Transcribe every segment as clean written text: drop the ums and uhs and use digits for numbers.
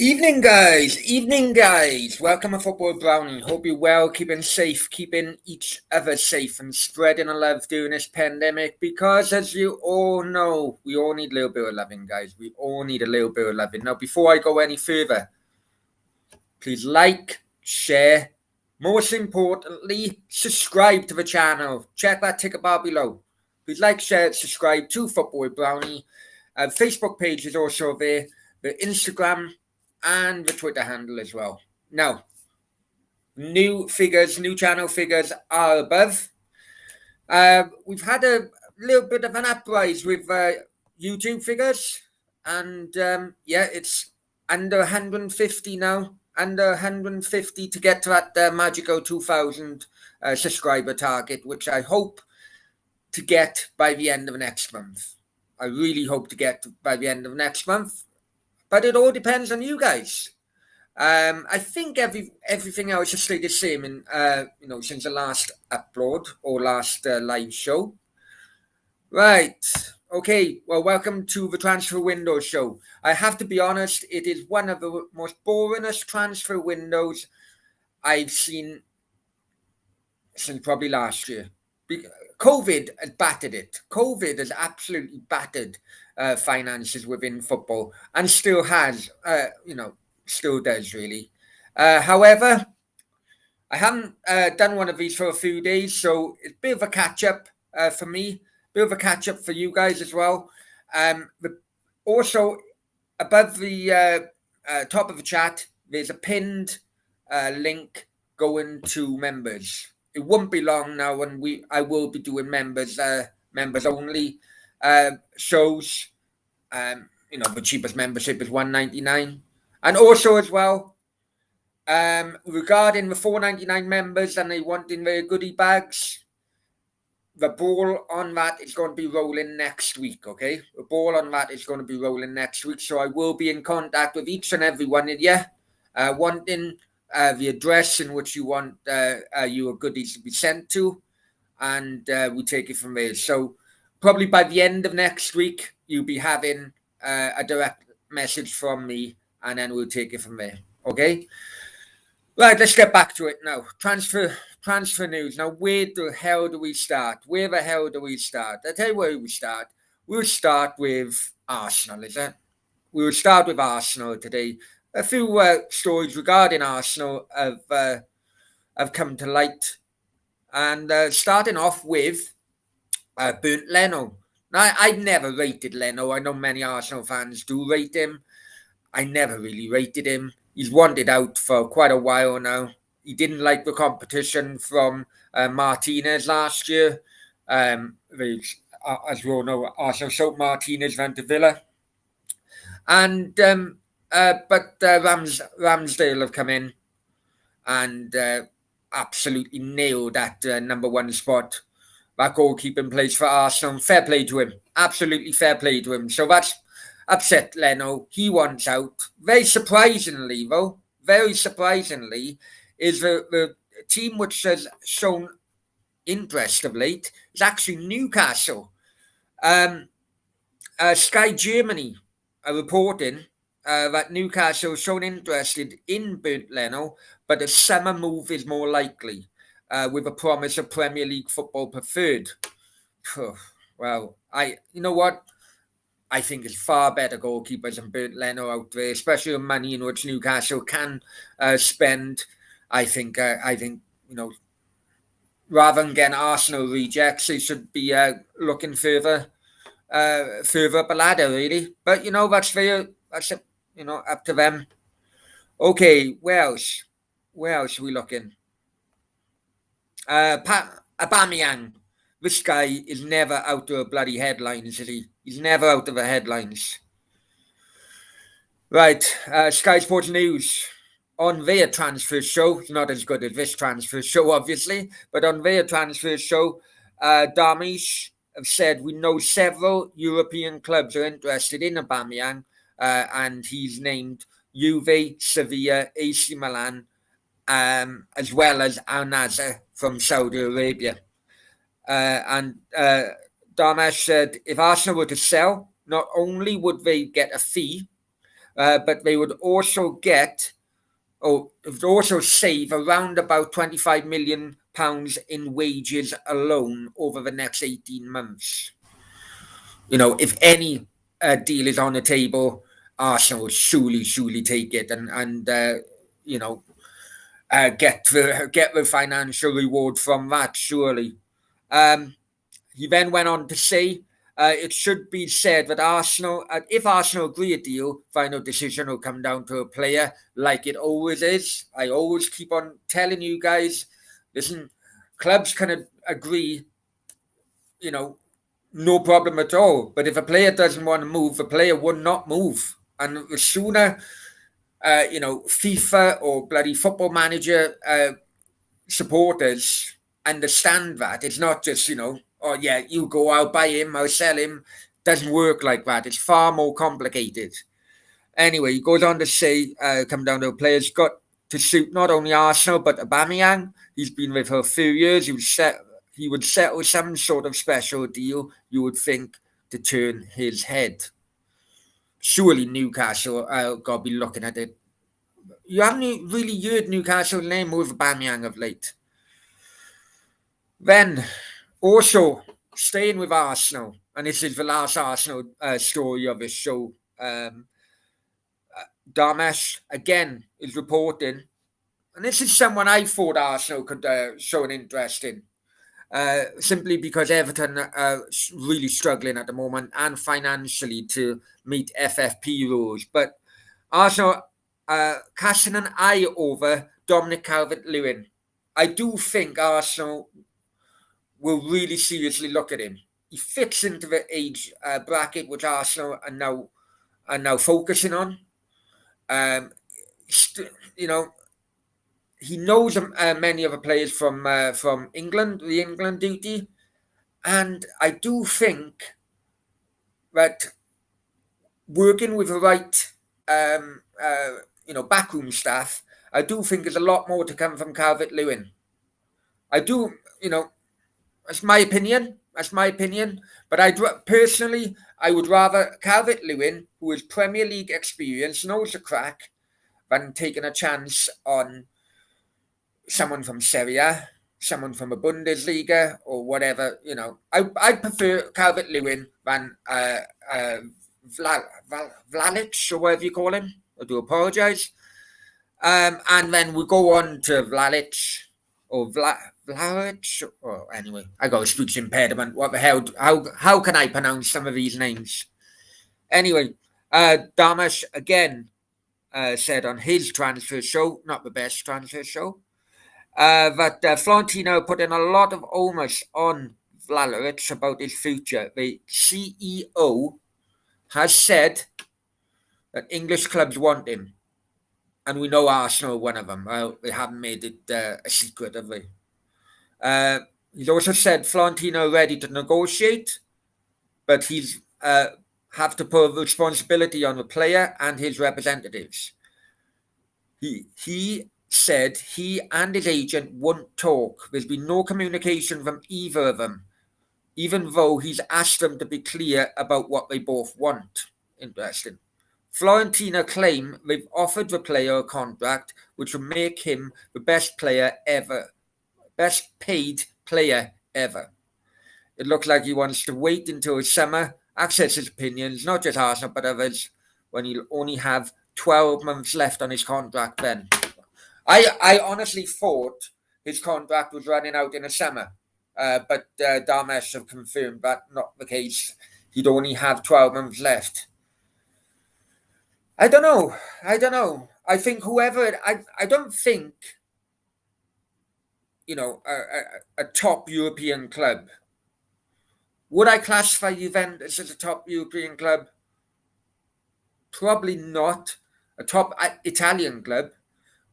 Evening, guys. Evening, guys. Welcome to Football Brownie. Hope you're well, keeping safe, keeping each other safe, and spreading the love during this pandemic. Because, as you all know, we all need a little bit of loving, guys. We all need a little bit of loving. Now, before I go any further, please like, share, most importantly, subscribe to the channel. Check that ticket bar below. Please like, share, subscribe to Football Brownie. Facebook page is also there. The Instagram and the Twitter handle as well. Now, new channel figures are above. We've had a little bit of an uprise with YouTube figures, and it's under 150 now. Under 150 to get to that magical 2,000 subscriber target, which I hope to get by the end of next month. I really hope to get by the end of next month, but it all depends on you guys. I think everything else has stayed the same in since the last upload or last live show. Right. Okay. Well, welcome to the transfer window show. I have to be honest, it is one of the most boringest transfer windows I've seen since probably last year. COVID has battered it. COVID has absolutely battered finances within football and still has, still does really. However, I haven't done one of these for a few days, so it's a bit of a catch up for me, a bit of a catch up for you guys as well. Also, above the top of the chat, there's a pinned link going to members. It won't be long now when I will be doing members only shows. The cheapest membership is $1.99, and also as well, regarding the $4.99 members and they wanting their goodie bags, the ball on that is going to be rolling next week. Okay, the ball on that is going to be rolling next week, so I will be in contact with each and every one of you, wanting the address in which you want your goodies to be sent to, and we take it from there. So probably by the end of next week, you'll be having a direct message from me, and then we'll take it from there. Okay. Right, let's get back to it now. Transfer news. Now, where the hell do we start? Where the hell do we start? I'll tell you where we start. We'll start with Arsenal, is it? We'll start with Arsenal today. A few stories regarding Arsenal have come to light. And starting off with Bernd Leno. Now, I've never rated Leno. I know many Arsenal fans do rate him. I never really rated him. He's wanted out for quite a while now. He didn't like the competition from Martinez last year. As we all know, Arsenal sold Martinez went to Villa. And but Ramsdale have come in and absolutely nailed that number one spot. That goalkeeping place for Arsenal. Fair play to him. Absolutely fair play to him. So that's upset Leno. He wants out. Very surprisingly, is the team which has shown interest of late is actually Newcastle. Sky Germany are reporting that Newcastle has shown interested in Bernd Leno, but a summer move is more likely, with a promise of Premier League football preferred. Well, you know what? I think it's far better goalkeepers than Bernd Leno out there, especially the money in which Newcastle can spend. I think rather than getting Arsenal rejects, they should be looking further up the ladder, really. But that's fair. That's up to them. Okay, where else? Where else are we looking? Aubameyang. This guy is never out of the bloody headlines, is he? He's never out of the headlines. Right, Sky Sports News. On their transfer show, it's not as good as this transfer show, obviously, but on their transfer show, Darmish have said, we know several European clubs are interested in Aubameyang, and he's named Juve, Sevilla, AC Milan, as well as Al Nassr from Saudi Arabia. And Darmish said, if Arsenal were to sell, not only would they get a fee, but they would also get, or would also save around about £25 million in wages alone over the next 18 months. If any deal is on the table, Arsenal will surely take it and get the financial reward from that, surely. He then went on to say, it should be said that Arsenal, if Arsenal agree a deal, final decision will come down to a player, like it always is. I always keep on telling you guys, listen, clubs can agree, no problem at all. But if a player doesn't want to move, the player will not move. And the sooner, FIFA or bloody Football Manager supporters understand that it's not just, oh yeah, you go, I'll buy him, I'll sell him. Doesn't work like that. It's far more complicated. Anyway, he goes on to say, come down to a player's got to suit not only Arsenal but Aubameyang. He's been with her a few years. He would settle some sort of special deal, you would think, to turn his head. Surely Newcastle got to be looking at it. You haven't really heard Newcastle's name with Aubameyang of late. Then, also, staying with Arsenal, and this is the last Arsenal story of this show, Damesh, again, is reporting, and this is someone I thought Arsenal could show an interest in, simply because Everton are really struggling at the moment and financially to meet FFP rules. But Arsenal casting an eye over Dominic Calvert-Lewin. I do think Arsenal will really seriously look at him. He fits into the age bracket which Arsenal are now focusing on. He knows many of the players from England, the England duty, and I do think that working with the right, backroom staff, I do think there's a lot more to come from Calvert-Lewin. I do, that's my opinion. But I would rather Calvert-Lewin, who is Premier League experience, knows the crack, than taking a chance on someone from Serie A, someone from a Bundesliga or whatever. I prefer Calvert-Lewin than Vlalic or whatever you call him. I do apologise. And then we go on to Vlalic or Vlalic. Or anyway, I got a speech impediment. What the hell? How can I pronounce some of these names? Anyway, Damesh again said on his transfer show, not the best transfer show, that Florentino put in a lot of onus on Vlalic about his future. The CEO has said that English clubs want him. And we know Arsenal are one of them. They haven't made it a secret, have they? He's also said Florentino ready to negotiate, but he's have to put responsibility on the player and his representatives. He said he and his agent won't talk. There's been no communication from either of them, even though he's asked them to be clear about what they both want. Interesting. Florentino claim they've offered the player a contract which will make him the best paid player ever. It looks like he wants to wait until the summer, access his opinions, not just Arsenal but others, when he'll only have 12 months left on his contract then. I honestly thought his contract was running out in the summer, but Damesh have confirmed that not the case. He'd only have 12 months left. I don't know. I think I don't think, a top European club. Would I classify Juventus as a top European club? Probably not. A top Italian club,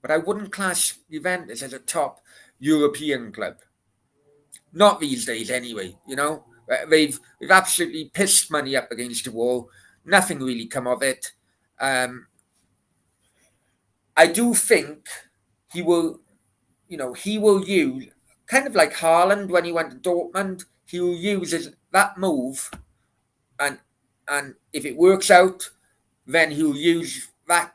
but I wouldn't class Juventus as a top European club. Not these days, anyway. They've absolutely pissed money up against the wall. Nothing really come of it. I do think he will use, kind of like Haaland when he went to Dortmund, he will use that move, and if it works out, then he'll use that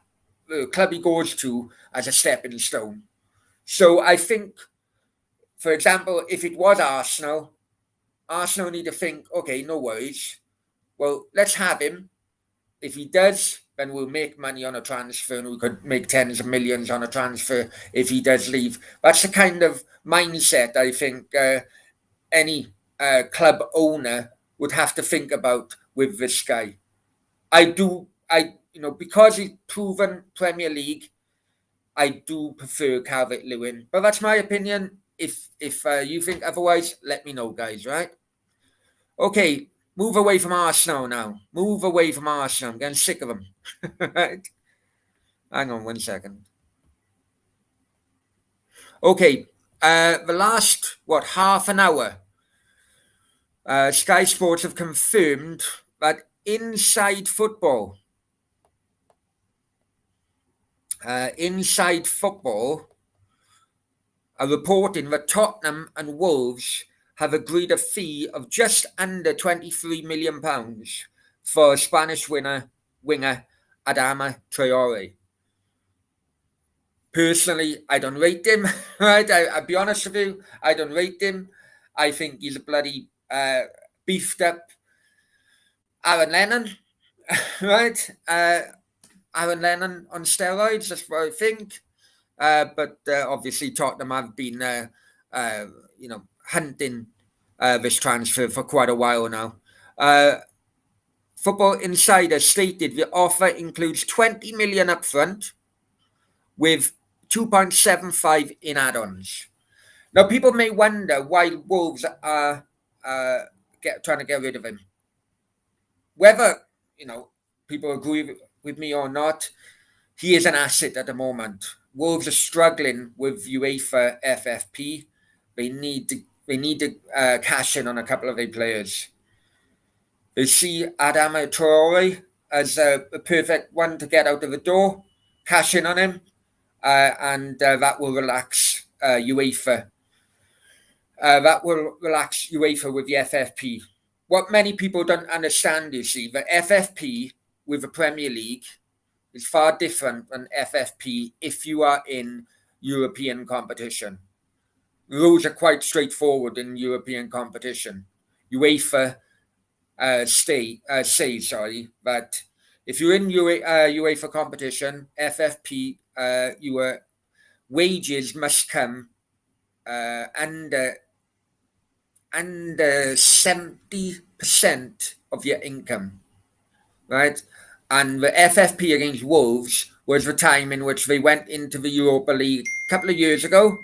club he goes to as a stepping stone. So I think, for example, if it was Arsenal, Arsenal need to think, okay, no worries. Well, let's have him. If he does, then we'll make money on a transfer, and we could make tens of millions on a transfer if he does leave. That's the kind of mindset I think any club owner would have to think about with this guy. Because he's proven Premier League, I do prefer Calvert-Lewin, but that's my opinion. If you think otherwise, let me know, guys. Right? Okay, move away from Arsenal now. Move away from Arsenal. I'm getting sick of them. Right? Hang on 1 second. Okay, the last half an hour, Sky Sports have confirmed that Inside Football are reporting that Tottenham and Wolves have agreed a fee of just under £23 million for Spanish winger Adama Traore. Personally, I don't rate him. Right, I'll be honest with you. I don't rate him. I think he's a bloody beefed up Aaron Lennon. Right, Aaron Lennon on steroids. That's what I think. But obviously Tottenham have been, hunting this transfer for quite a while now. Football Insider stated the offer includes 20 million upfront with 2.75 in add-ons. Now, people may wonder why Wolves are trying to get rid of him. Whether people agree with me or not, he is an asset at the moment. Wolves are struggling with UEFA FFP. They need to cash in on a couple of their players. They see Adama Traore as a perfect one to get out of the door, cash in on him, and that will relax UEFA. That will relax UEFA with the FFP. What many people don't understand, you see, the FFP with the Premier League is far different than FFP if you are in European competition. The rules are quite straightforward in European competition. UEFA say that if you're in UEFA competition, FFP, your wages must come under 70% of your income, right? And the FFP against Wolves was the time in which they went into the Europa League a couple of years ago,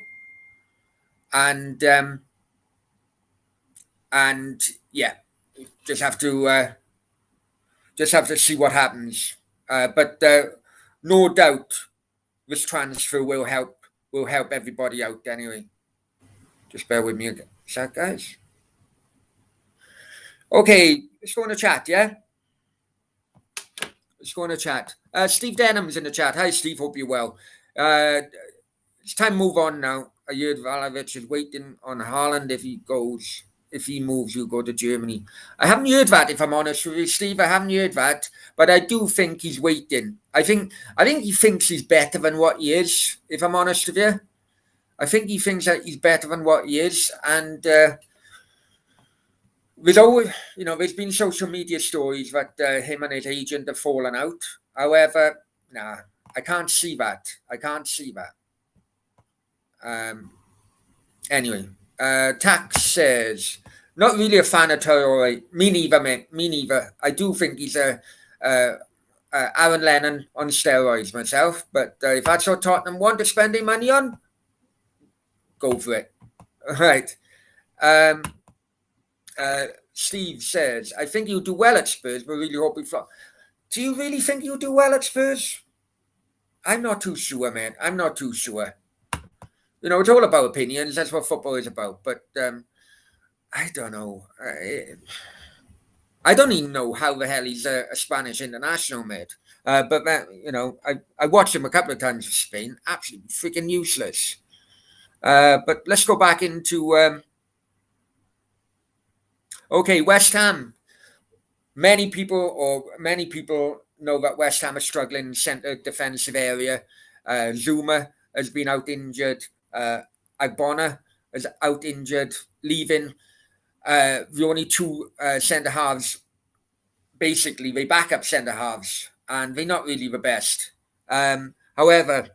and yeah, just have to see what happens. But no doubt, this transfer will help everybody out anyway. Just bear with me a sec, guys. Okay, let's go on a chat, yeah? Let's go on a chat. Steve Denham's in the chat. Hi, Steve. Hope you're well. It's time to move on now. I heard Vlahovic is waiting on Haaland. If he moves, he'll go to Germany. I haven't heard that, if I'm honest with you, Steve. I haven't heard that. But I do think he's waiting. I think he thinks he's better than what he is, if I'm honest with you. I think he thinks that he's better than what he is. And there's always, there's been social media stories that him and his agent have fallen out. However, nah, I can't see that. Anyway, Tax says, not really a fan of Traore. Me neither, mate. Me neither. I do think he's a Aaron Lennon on steroids myself. But if that's what Tottenham want to spend their money on, go for it. All right. Steve says, I think you'll do well at Spurs, but really hope we flop. Do you really think you'll do well at Spurs? I'm not too sure, man. I'm not too sure. It's all about opinions. That's what football is about. But I don't know. I don't even know how the hell he's a Spanish international, mate. But I watched him a couple of times for Spain. Absolutely freaking useless. But let's go back into... okay, West Ham. Many people know that West Ham are struggling in centre defensive area. Zuma has been out injured. Agbona is out injured, leaving the only two centre halves. Basically, they backup centre halves, and they're not really the best. However,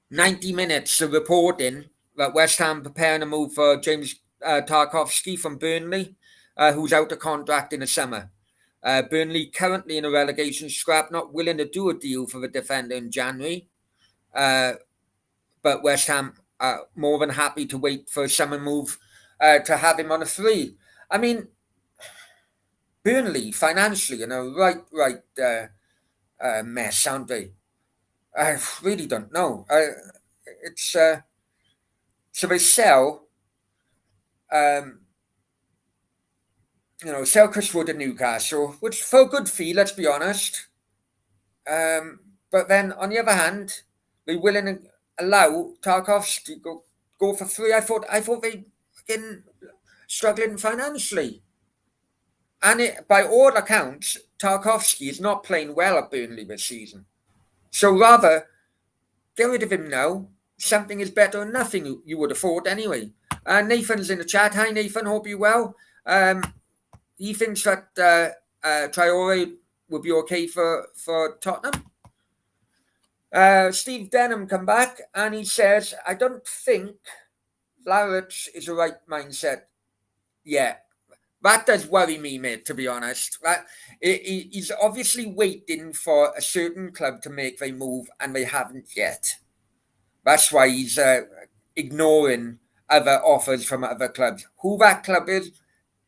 90 minutes of reporting that West Ham preparing to move for James Tarkowski from Burnley, who's out of contract in the summer. Burnley currently in a relegation scrap, not willing to do a deal for the defender in January. But West Ham are more than happy to wait for a summer move to have him on a free. I mean, Burnley financially in a right mess, aren't they? I really don't know. It's so they sell, sell Chris Wood at Newcastle, which for a good fee, let's be honest. But then on the other hand, they're willing to allow Tarkowski to go for free. I thought they were struggling financially. And by all accounts, Tarkowski is not playing well at Burnley this season. So rather, get rid of him now. Something is better than nothing, you would have thought anyway. Nathan's in the chat. Hi, Nathan. Hope you're well. He thinks that Traore will be okay for Tottenham. Steve Denham come back and he says, I don't think Vlahovic is the right mindset. Yeah. That does worry me, mate, to be honest. He's obviously waiting for a certain club to make their move, and they haven't yet. That's why he's ignoring other offers from other clubs. Who that club is?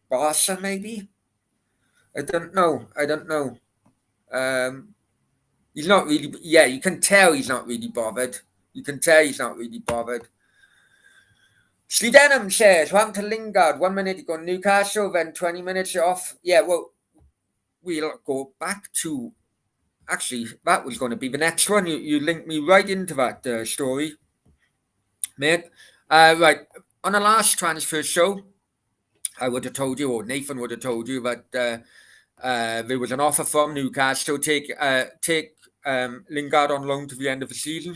Barca, maybe? I don't know. He's not really... Yeah, you can tell he's not really bothered. Steve Denham says, what happened to Lingard? 1 minute ago, Newcastle, then 20 minutes off. Yeah, well, we'll go back to... Actually, that was going to be the next one. You linked me right into that story, mate. Right, on the last transfer show, I would have told you, or Nathan would have told you, that there was an offer from Newcastle to take Lingard on loan to the end of the season.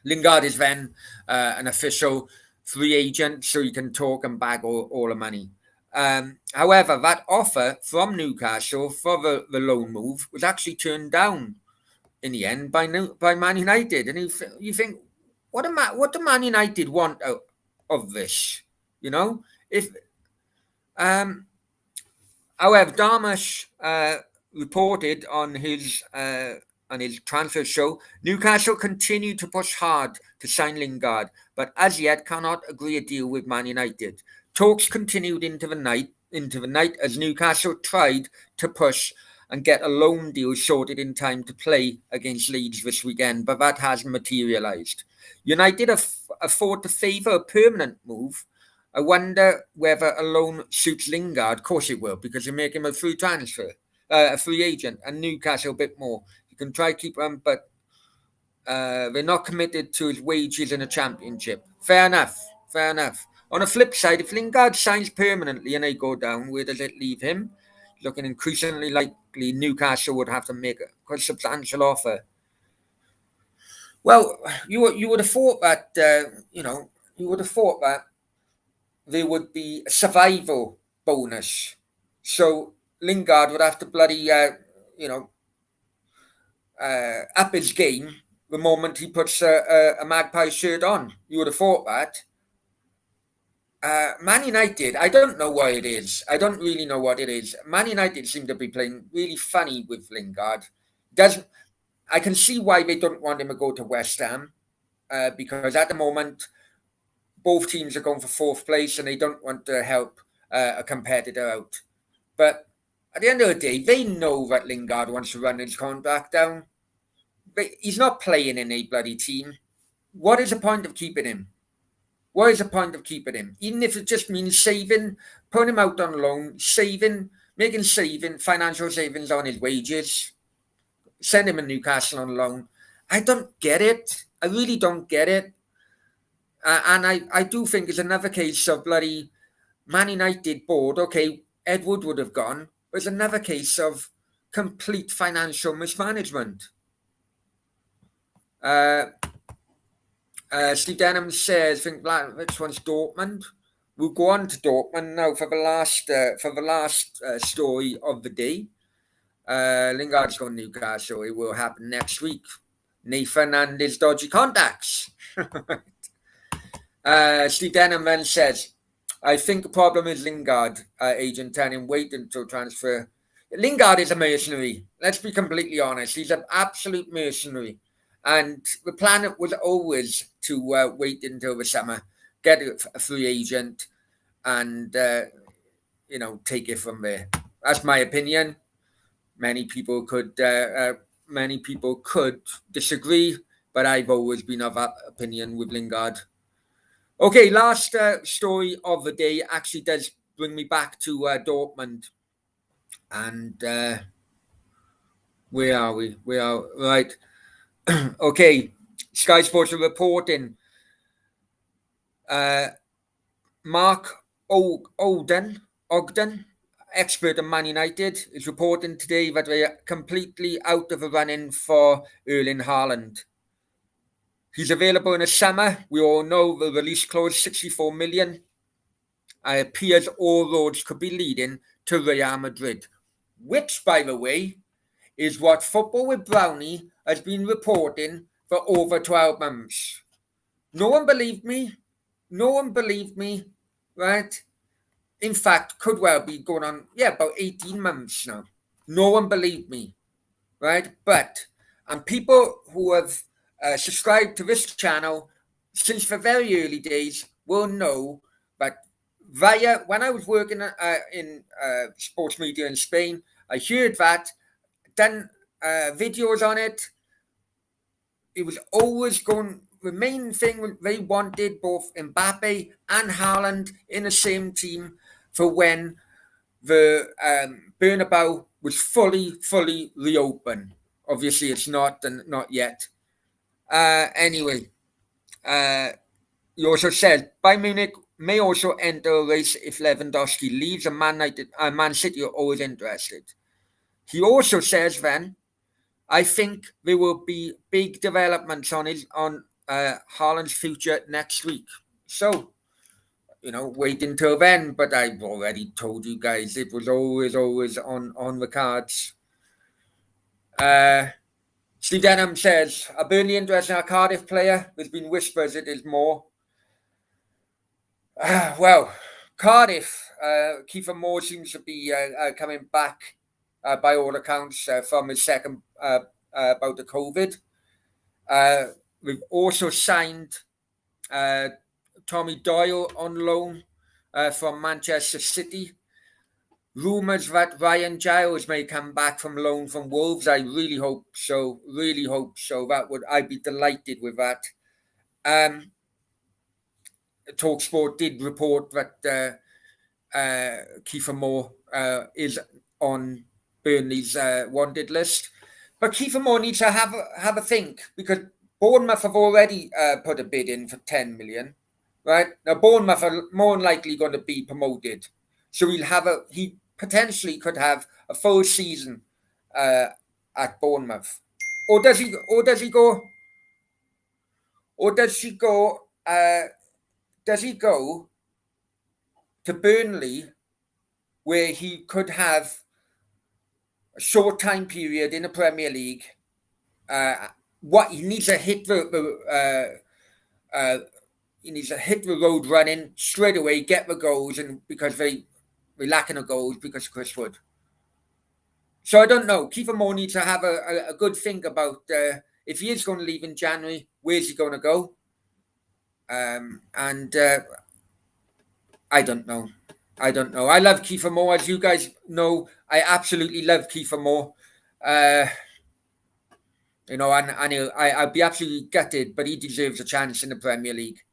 Lingard is then an official free agent, so you can talk and bag all the money. However, that offer from Newcastle for the loan move was actually turned down in the end by Man United. And you think, what do Man United want out of this? However, Darmash reported on his transfer show, Newcastle continue to push hard to sign Lingard, but as yet cannot agree a deal with Man United. Talks continued into the night as Newcastle tried to push and get a loan deal sorted in time to play against Leeds this weekend, but that hasn't materialised. United have thought to favour a permanent move. I wonder whether a loan suits Lingard. Of course it will, because they make him a free transfer, a free agent, and Newcastle a bit more. You can try to keep him, but they're not committed to his wages in a championship. Fair enough. On the flip side, if Lingard signs permanently and they go down, where does it leave him? Looking increasingly likely Newcastle would have to make a quite substantial offer. Well, you would have thought that there would be a survival bonus. So Lingard would have to bloody up his game the moment he puts a Magpie shirt on. You would have thought that. Man United, I don't know what it is. I don't really know what it is. Man United seem to be playing really funny with Lingard. I can see why they don't want him to go to West Ham, because at the moment, both teams are going for fourth place and they don't want to help a competitor out. But at the end of the day, they know that Lingard wants to run his contract down. But he's not playing in a bloody team. What is the point of keeping him? Even if it just means saving, putting him out on loan, making financial savings on his wages, send him to Newcastle on loan. I don't get it. I really don't get it. And I do think it's another case of bloody Man United board. Okay, Ed Wood would have gone, was another case of complete financial mismanagement. Steve Denham says, I think which one's Dortmund? We'll go on to Dortmund now for the last story of the day. Lingard's going to Newcastle. It will happen next week. Nathan and his dodgy contacts. Steve Denham then says, I think the problem is Lingard, agent telling him wait until transfer. Lingard is a mercenary. Let's be completely honest. He's an absolute mercenary. And the plan was always to wait until the summer, get a free agent, and take it from there. That's my opinion. Many people could disagree, but I've always been of that opinion with Lingard. Okay, last story of the day actually does bring me back to Dortmund. And where are we? We are right. Okay, Sky Sports are reporting. Mark Ogden, expert on Man United, is reporting today that they are completely out of the running for Erling Haaland. He's available in the summer. We all know the release clause, 64 million. It appears all roads could be leading to Real Madrid, which, by the way, is what Football with Brownie has been reporting for over 12 months. No one believed me, right? In fact, could well be going on, about 18 months now. No one believed me, right? And people who have subscribed to this channel since the very early days will know that when I was working in sports media in Spain, I heard that, done videos on it. It was always going. The main thing they wanted both Mbappe and Haaland in the same team for when the Bernabeu was fully reopened. Obviously, it's not yet. Anyway, he also said Bayern Munich may also enter a race if Lewandowski leaves, and Man City are always interested. He also says then, I think there will be big developments on Haaland's future next week. So, wait until then. But I've already told you guys it was always on the cards. Steve Denham says, a Burnley interest in a Cardiff player. There's been whispers it is more. Well, Cardiff, Kiefer Moore seems to be coming back by all accounts from his second about the COVID. We've also signed Tommy Doyle on loan from Manchester City. Rumours that Ryan Giles may come back from loan from Wolves. I really hope so. I'd be delighted with that. TalkSport did report that Kiefer Moore is on Burnley's wanted list. But Kiefer Moore needs to have a think, because Bournemouth have already put a bid in for 10 million, right? Now Bournemouth are more than likely going to be promoted, so he potentially could have a full season at Bournemouth, or does he go to Burnley, where he could have a short time period in the Premier League? What he needs to hit the road running straight away, get the goals, and because they're lacking of goals because of Chris Wood. So I don't know. Kiefer Moore needs to have a good think about if he is going to leave in January, where's he going to go? And I don't know. I love Kiefer Moore, as you guys know. I absolutely love Kiefer Moore. And I'd be absolutely gutted, but he deserves a chance in the Premier League.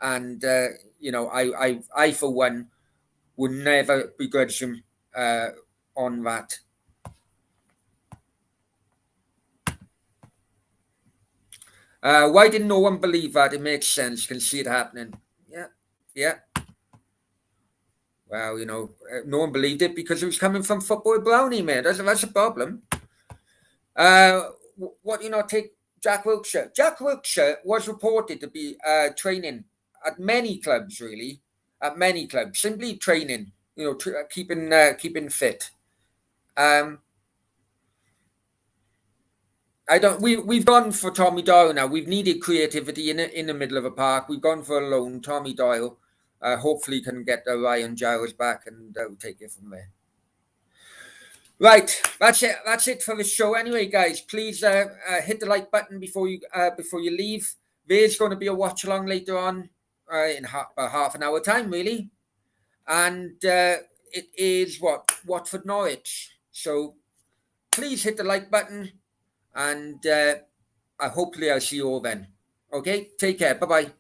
And I for one would never begrudge him on that. Why did no one believe that? It makes sense. You can see it happening. Yeah. Well, no one believed it because it was coming from Football Brownie, mate. That's a problem. What take Jack Wilshere? Jack Wilshere was reported to be training at many clubs, really, at many clubs, simply training, keeping fit. I don't. We've gone for Tommy Doyle now. We've needed creativity in the middle of a park. We've gone for a loan. Tommy Doyle. Hopefully, can get Ryan Giles back, and we'll take it from there. Right, that's it. That's it for the show. Anyway, guys, please hit the like button before you leave. There's going to be a watch along later on in half an hour time, really, and it is Watford Norwich. So please hit the like button, and hopefully I'll see you all then. Okay, take care. Bye bye.